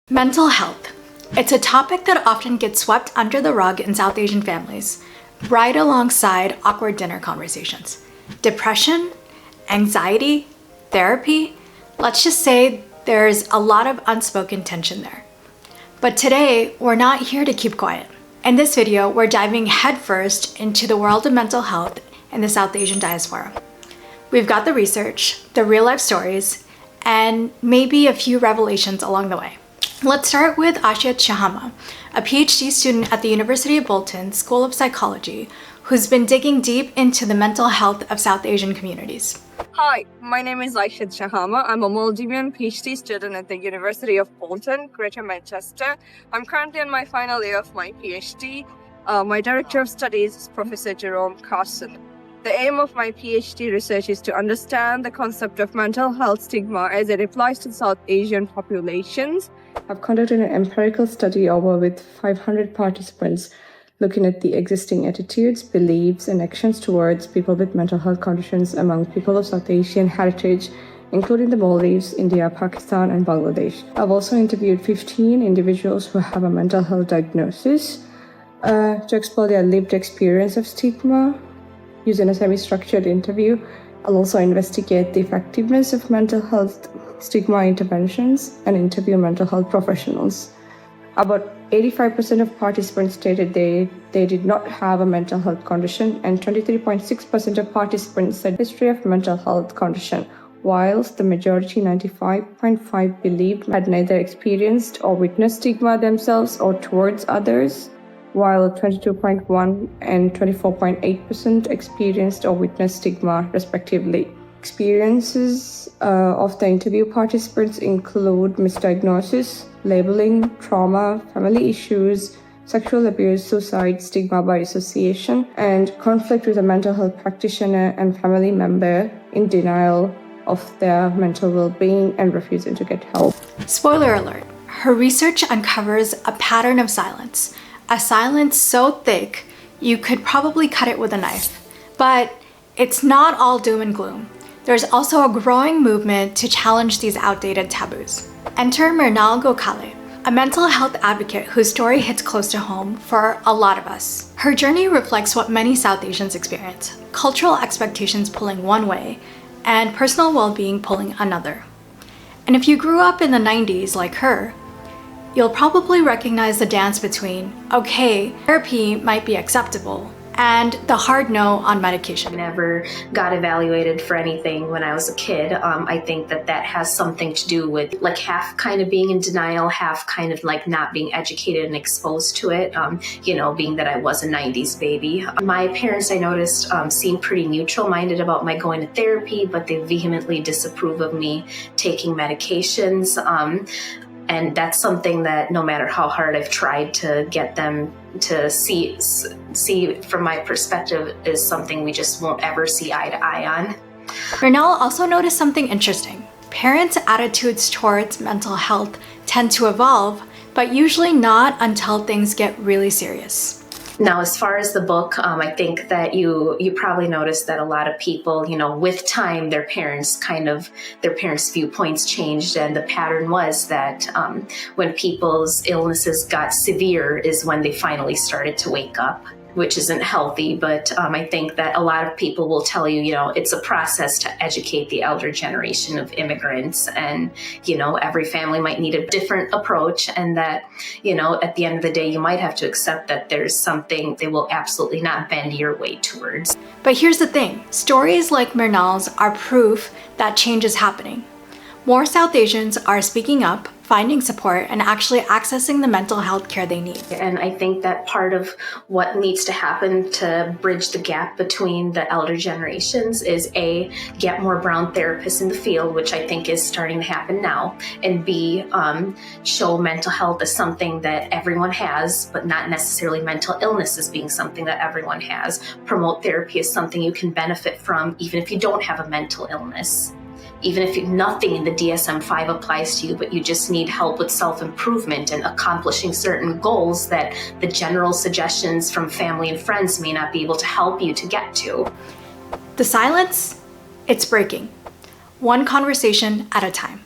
Mental health. It's a topic that often gets swept under the rug in South Asian families, right alongside awkward dinner conversations. Depression, anxiety, therapy, let's just say there's a lot of unspoken tension there. But today, we're not here to keep quiet. In this video, we're diving headfirst into the world of mental health in the South Asian diaspora. We've got the research, the real-life stories, and maybe a few revelations along the way. Let's start with Aishath Shahama, a PhD student at the University of Bolton School of Psychology, who's been digging deep into the mental health of South Asian communities. Hi, my name is Aishath Shahama. I'm a Maldivian PhD student at the University of Bolton, Greater Manchester. I'm currently in my final year of my PhD. My director of studies is Professor Jerome Carson. The aim of my PhD research is to understand the concept of mental health stigma as it applies to South Asian populations. I've conducted an empirical study over with 500 participants looking at the existing attitudes, beliefs, and actions towards people with mental health conditions among people of South Asian heritage, including the Maldives, India, Pakistan, and Bangladesh. I've also interviewed 15 individuals who have a mental health diagnosis to explore their lived experience of stigma. Using a semi-structured interview, I'll also investigate the effectiveness of mental health stigma interventions and interview mental health professionals. About 85% of participants stated they did not have a mental health condition, and 23.6% of participants said history of mental health condition, whilst the majority, 95.5%, believed had neither experienced or witnessed stigma themselves or towards others, while 22.1% and 24.8% experienced or witnessed stigma, respectively. Experiences of the interview participants include misdiagnosis, labeling, trauma, family issues, sexual abuse, suicide, stigma by association, and conflict with a mental health practitioner and family member in denial of their mental well-being and refusing to get help. Spoiler alert, her research uncovers a pattern of silence. A silence so thick, you could probably cut it with a knife. But it's not all doom and gloom. There's also a growing movement to challenge these outdated taboos. Enter Mrinal Gokhale, a mental health advocate whose story hits close to home for a lot of us. Her journey reflects what many South Asians experience, cultural expectations pulling one way, and personal well-being pulling another. And if you grew up in the 90s like her, you'll probably recognize the dance between, okay, therapy might be acceptable, and the hard no on medication. I never got evaluated for anything when I was a kid. I think that has something to do with like half kind of being in denial, half kind of like not being educated and exposed to it, being that I was a 90s baby. My parents, I noticed, seem pretty neutral-minded about my going to therapy, but they vehemently disapprove of me taking medications. And that's something that no matter how hard I've tried to get them to see from my perspective is something we just won't ever see eye to eye on. Mrinal also noticed something interesting. Parents' attitudes towards mental health tend to evolve, but usually not until things get really serious. Now, as far as the book, I think that you probably noticed that a lot of people, with time, their parents' viewpoints changed, and the pattern was that when people's illnesses got severe is when they finally started to wake up, which isn't healthy. But I think that a lot of people will tell you, it's a process to educate the elder generation of immigrants, and, every family might need a different approach, and that, at the end of the day, you might have to accept that there's something they will absolutely not bend your way towards. But here's the thing, stories like Mrinal's are proof that change is happening. More South Asians are speaking up, finding support, and actually accessing the mental health care they need. And I think that part of what needs to happen to bridge the gap between the elder generations is A, get more brown therapists in the field, which I think is starting to happen now, and B, show mental health as something that everyone has, but not necessarily mental illness as being something that everyone has. Promote therapy as something you can benefit from even if you don't have a mental illness. Even if nothing in the DSM-5 applies to you, but you just need help with self-improvement and accomplishing certain goals that the general suggestions from family and friends may not be able to help you to get to. The silence, it's breaking. One conversation at a time.